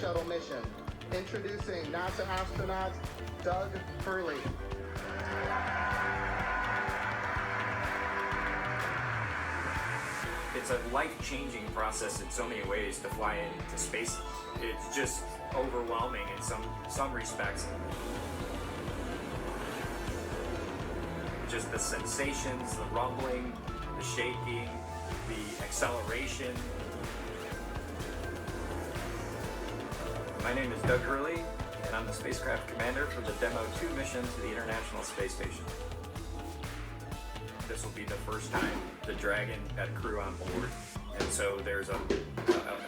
Shuttle mission. Introducing NASA astronaut Doug Hurley. It's a life-changing process in so many ways to fly into space. It's just overwhelming in some respects. Just the sensations, the rumbling, the shaking, the acceleration. My name is Doug Hurley, and I'm the spacecraft commander for the Demo 2 mission to the International Space Station. This will be the first time the Dragon had a crew on board, and so there's a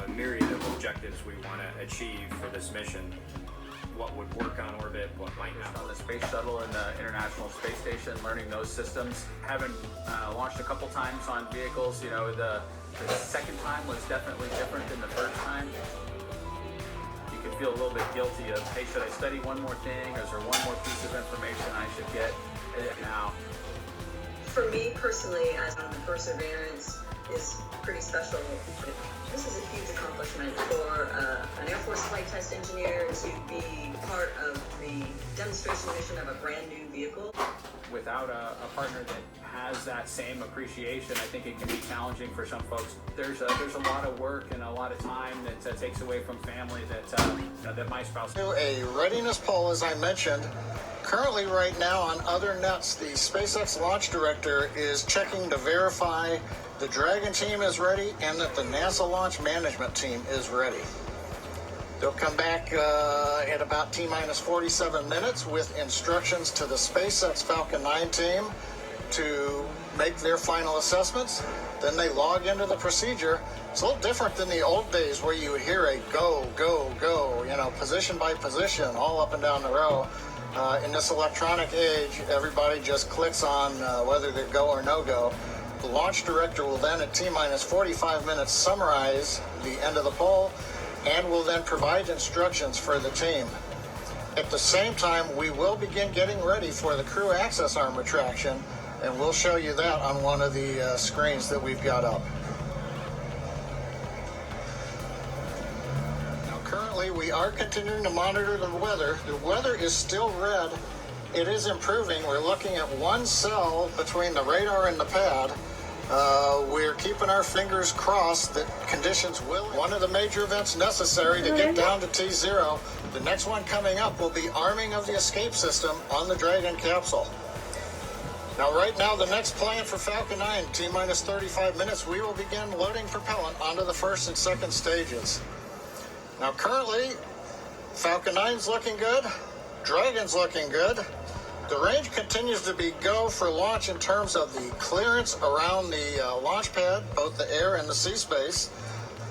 myriad of objectives we want to achieve for this mission. What would work on orbit, what might not. On the space shuttle and the International Space Station, learning those systems. Having launched a couple times on vehicles, the second time was definitely different than the first time. You could feel a little bit guilty of, hey, should I study one more thing, or is there one more piece of information I should get now? For me personally, as on the Perseverance is pretty special. This is a huge accomplishment for an Air Force flight test engineer to be part of the demonstration mission of a brand new vehicle. Without a partner that has that same appreciation, I think it can be challenging for some folks. There's a lot of work and a lot of time that takes away from family that my spouse. Do a readiness poll, as I mentioned. Currently, right now, on other nets, the SpaceX launch director is checking to verify the Dragon team is ready and that the NASA launch management team is ready. They'll come back at about T-minus 47 minutes with instructions to the SpaceX Falcon 9 team to make their final assessments. Then they log into the procedure. It's a little different than the old days where you would hear a go, go, go, position by position, all up and down the row. In this electronic age, everybody just clicks on whether they go or no go. The launch director will then, at T-minus 45 minutes, summarize the end of the poll and will then provide instructions for the team. At the same time, we will begin getting ready for the crew access arm retraction, and we'll show you that on one of the screens that we've got up. Currently, we are continuing to monitor the weather. The weather is still red. It is improving. We're looking at one cell between the radar and the pad. We're keeping our fingers crossed that conditions will. One of the major events necessary to get down to T0. The next one coming up will be arming of the escape system on the Dragon capsule. Now, right now, the next plan for Falcon 9, T-minus 35 minutes, we will begin loading propellant onto the first and second stages. Now, currently, Falcon 9's looking good, Dragon's looking good. The range continues to be go for launch in terms of the clearance around the launch pad, both the air and the sea space.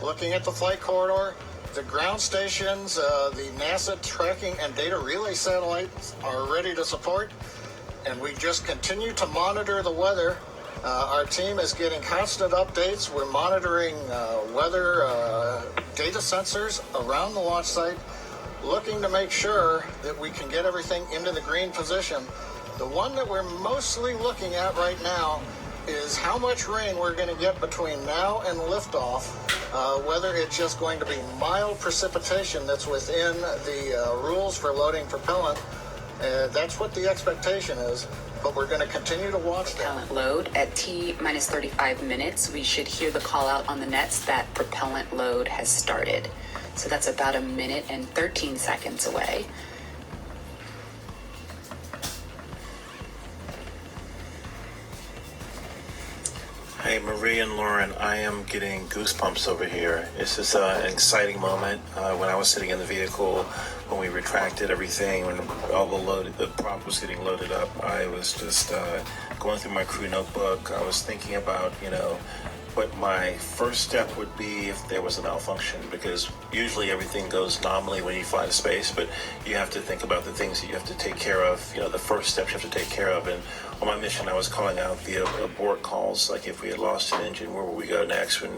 Looking at the flight corridor, the ground stations, the NASA tracking and data relay satellites are ready to support, and we just continue to monitor the weather. Our team is getting constant updates. We're monitoring weather data sensors around the launch site, looking to make sure that we can get everything into the green position. The one that we're mostly looking at right now is how much rain we're going to get between now and liftoff, whether it's just going to be mild precipitation that's within the rules for loading propellant. That's what the expectation is, but we're going to continue to watch that. Propellant load at T-minus 35 minutes. We should hear the call out on the nets that propellant load has started. So that's about a minute and 13 seconds away. Hey, Marie and Lauren, I am getting goosebumps over here. This is an exciting moment. When I was sitting in the vehicle, when we retracted everything, when all the prop was getting loaded up, I was just going through my crew notebook. I was thinking about, what my first step would be if there was a malfunction, because usually everything goes nominally when you fly to space, but you have to think about the things that you have to take care of, the first steps you have to take care of. And on my mission, I was calling out the abort calls, like if we had lost an engine, where would we go next, when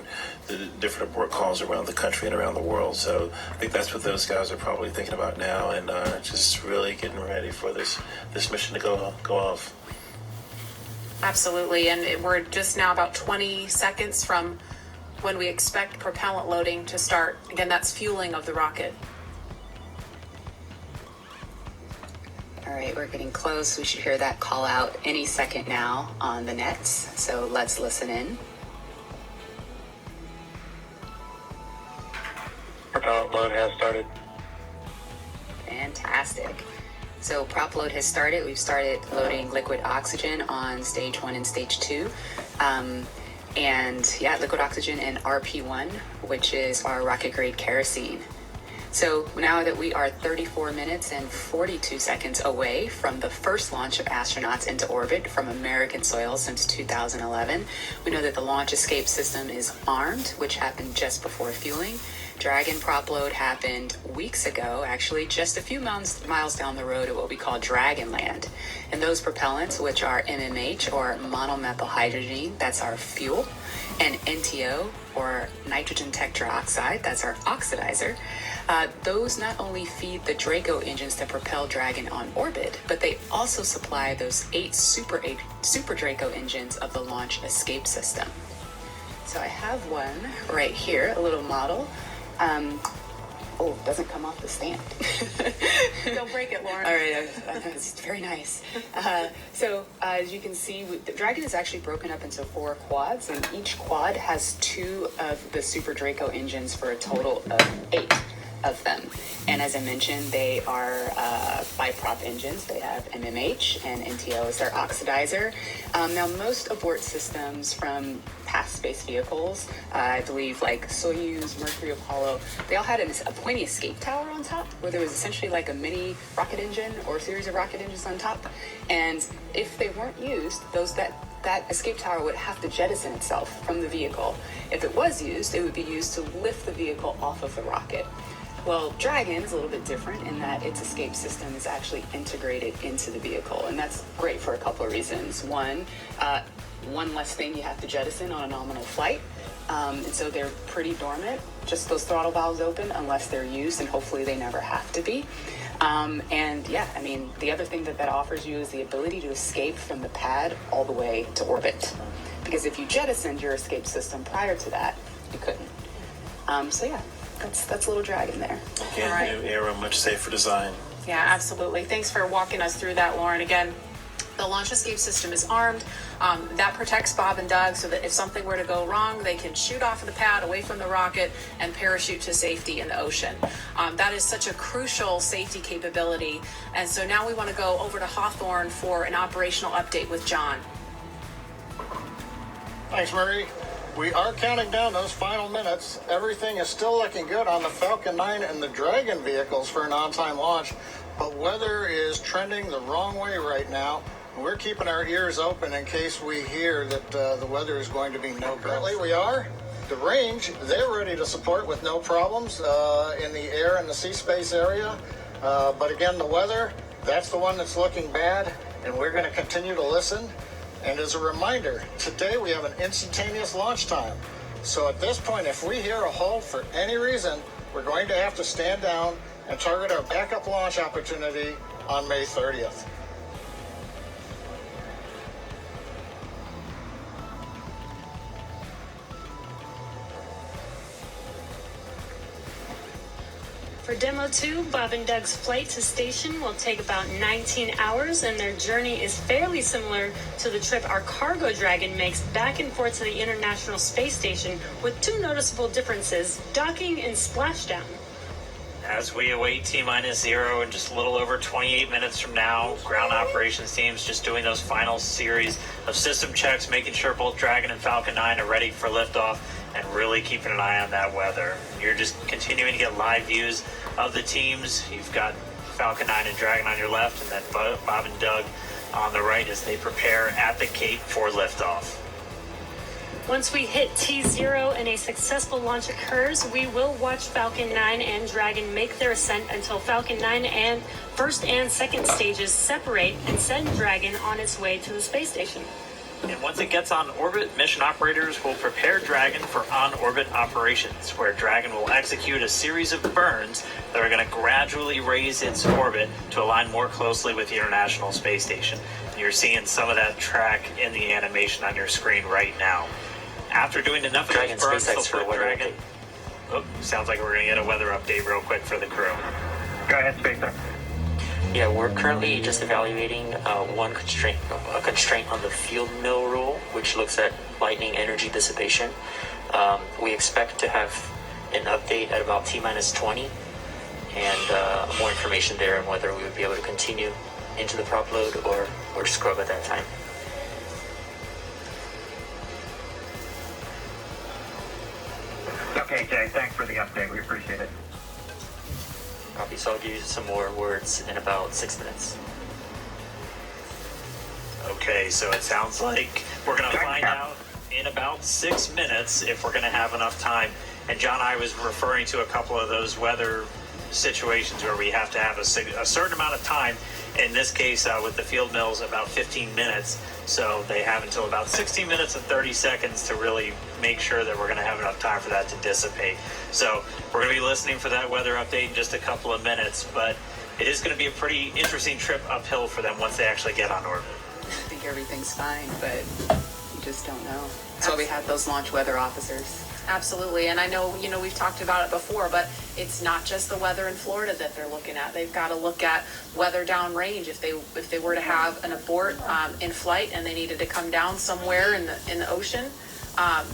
the different abort calls around the country and around the world. So I think that's what those guys are probably thinking about now, and just really getting ready for this mission to go off. Absolutely, and we're just now about 20 seconds from when we expect propellant loading to start. Again, that's fueling of the rocket. All right, we're getting close. We should hear that call out any second now on the nets. So let's listen in. Propellant load has started. Fantastic. So prop load has started. We've started loading liquid oxygen on stage 1 and stage 2. And yeah, liquid oxygen and RP1, which is our rocket grade kerosene. So now that we are 34 minutes and 42 seconds away from the first launch of astronauts into orbit from American soil since 2011, we know that the launch escape system is armed, which happened just before fueling. Dragon prop load happened weeks ago, actually just a few miles down the road at what we call Dragonland. And those propellants, which are MMH or monomethylhydrazine, that's our fuel, and NTO or nitrogen tetroxide, that's our oxidizer. Those not only feed the Draco engines that propel Dragon on orbit, but they also supply those 8 Super Draco engines of the launch escape system. So I have one right here, a little model. Oh, it doesn't come off the stand. Don't break it, Lauren. All right, it's very nice. So as you can see, the Dragon is actually broken up into 4 quads, and each quad has 2 of the Super Draco engines for a total of 8 of them. And as I mentioned, they are biprop engines. They have MMH and NTO as their oxidizer. Now, most abort systems from past space vehicles, I believe like Soyuz, Mercury, Apollo, they all had a pointy escape tower on top where there was essentially like a mini rocket engine or a series of rocket engines on top. And if they weren't used, that escape tower would have to jettison itself from the vehicle. If it was used, it would be used to lift the vehicle off of the rocket. Well, Dragon's a little bit different in that its escape system is actually integrated into the vehicle, and that's great for a couple of reasons. One less thing you have to jettison on a nominal flight, and so they're pretty dormant, just those throttle valves open unless they're used, and hopefully they never have to be. And yeah, I mean, the other thing that offers you is the ability to escape from the pad all the way to orbit, because if you jettisoned your escape system prior to that, you couldn't. So yeah. That's a little Dragon there. Again, Right. new era, much safer design. Yeah, absolutely. Thanks for walking us through that, Lauren. Again, the launch escape system is armed. That protects Bob and Doug so that if something were to go wrong, they can shoot off of the pad away from the rocket and parachute to safety in the ocean. That is such a crucial safety capability. And so now we want to go over to Hawthorne for an operational update with John. Thanks, Marie. We are counting down those final minutes. Everything is still looking good on the Falcon 9 and the Dragon vehicles for an on-time launch, but weather is trending the wrong way right now. We're keeping our ears open in case we hear that the weather is going to be no good. Currently we are. The range, they're ready to support with no problems in the air and the sea space area. But again, the weather, that's the one that's looking bad, and we're going to continue to listen. And as a reminder, today we have an instantaneous launch time. So at this point, if we hear a hold for any reason, we're going to have to stand down and target our backup launch opportunity on May 30th. For Demo 2, Bob and Doug's flight to station will take about 19 hours, and their journey is fairly similar to the trip our cargo Dragon makes back and forth to the International Space Station, with 2 noticeable differences: docking and splashdown. As we await T-0 in just a little over 28 minutes from now, ground operations teams just doing those final series of system checks, making sure both Dragon and Falcon 9 are ready for liftoff, and really keeping an eye on that weather. You're just continuing to get live views of the teams. You've got Falcon 9 and Dragon on your left, and then Bob and Doug on the right as they prepare at the Cape for liftoff. Once we hit T0 and a successful launch occurs, we will watch Falcon 9 and Dragon make their ascent until Falcon 9 and first and second stages separate and send Dragon on its way to the space station. And once it gets on orbit, mission operators will prepare Dragon for on-orbit operations, where Dragon will execute a series of burns that are going to gradually raise its orbit to align more closely with the International Space Station. And you're seeing some of that track in the animation on your screen right now. After doing enough of those burns, they'll put Dragon... Oh, sounds like we're going to get a weather update real quick for the crew. Go ahead, Spacer. Yeah, we're currently just evaluating one constraint, a constraint on the field mill rule, which looks at lightning energy dissipation. We expect to have an update at about T-minus 20 and more information there on whether we would be able to continue into the prop load or scrub at that time. Okay, Jay, thanks for the update. We appreciate it. Copy, so I'll give you some more words in about 6 minutes. Okay, so it sounds like we're going to find out in about 6 minutes if we're going to have enough time. And John, I was referring to a couple of those weather situations where we have to have a certain amount of time. In this case, with the field mills, about 15 minutes. So they have until about 16 minutes and 30 seconds to really make sure that we're going to have enough time for that to dissipate. So we're going to be listening for that weather update in just a couple of minutes, but it is going to be a pretty interesting trip uphill for them once they actually get on orbit. I think everything's fine, but you just don't know. That's why we have those launch weather officers. Absolutely, and I know, we've talked about it before, but it's not just the weather in Florida that they're looking at. They've got to look at weather downrange. If they were to have an abort in flight and they needed to come down somewhere in the ocean,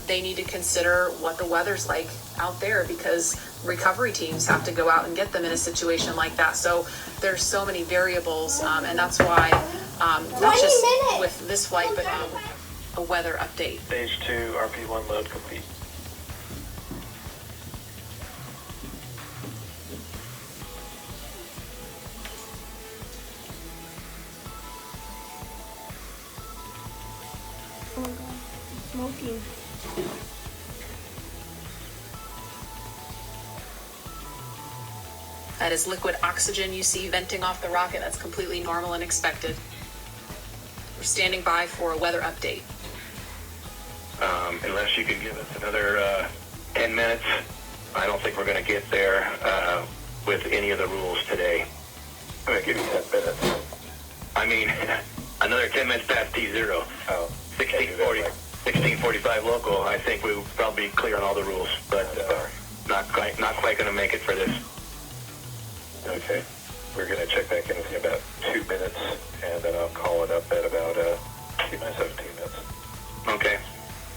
they need to consider what the weather's like out there, because recovery teams have to go out and get them in a situation like that. So there's so many variables, and that's why not just with this flight, but a weather update. Stage 2, RP1 load complete. Oh my god, smoking. That is liquid oxygen you see venting off the rocket. That's completely normal and expected. We're standing by for a weather update. Unless you can give us another 10 minutes, I don't think we're going to get there with any of the rules today. I'm going to give you 10 minutes. I mean, another 10 minutes past T0. 1645 local. I think we'll probably be clear on all the rules, but not quite going to make it for this. Okay. We're going to check back in with you about 2 minutes, and then I'll call it up at about 17 minutes. Okay.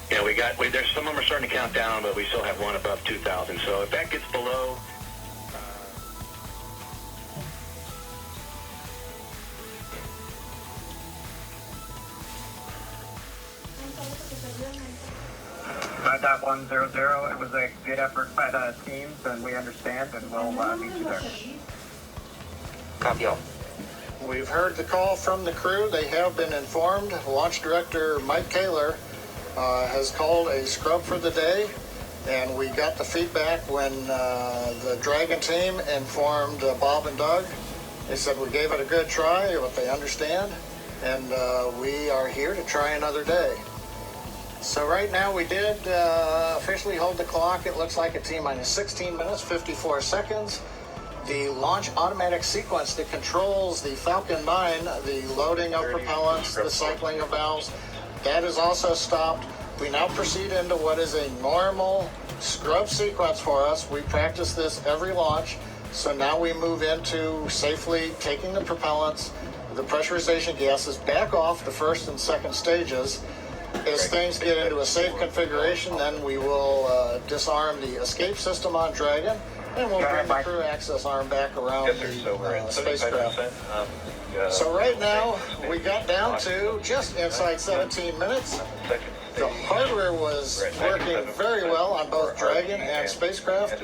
Yeah, there's some of them are starting to count down, but we still have one above 2,000. So if that gets below, .100. It was a good effort by the teams, and we understand, and we'll meet you there. Copy all. We've heard the call from the crew. They have been informed. Launch Director Mike Kaler has called a scrub for the day, and we got the feedback when the Dragon team informed Bob and Doug. They said we gave it a good try, what they understand, and we are here to try another day. So right now we did officially hold the clock. It looks like a T-minus 16 minutes, 54 seconds. The launch automatic sequence that controls the Falcon 9, the loading of propellants, the cycling of valves, that is also stopped. We now proceed into what is a normal scrub sequence for us. We practice this every launch. So now we move into safely taking the propellants, the pressurization gases back off the first and second stages. As things get into a safe configuration, then we will disarm the escape system on Dragon, and we'll bring the crew access arm back around the spacecraft. So right now, we got down to just inside 17 minutes. The hardware was working very well on both Dragon and spacecraft.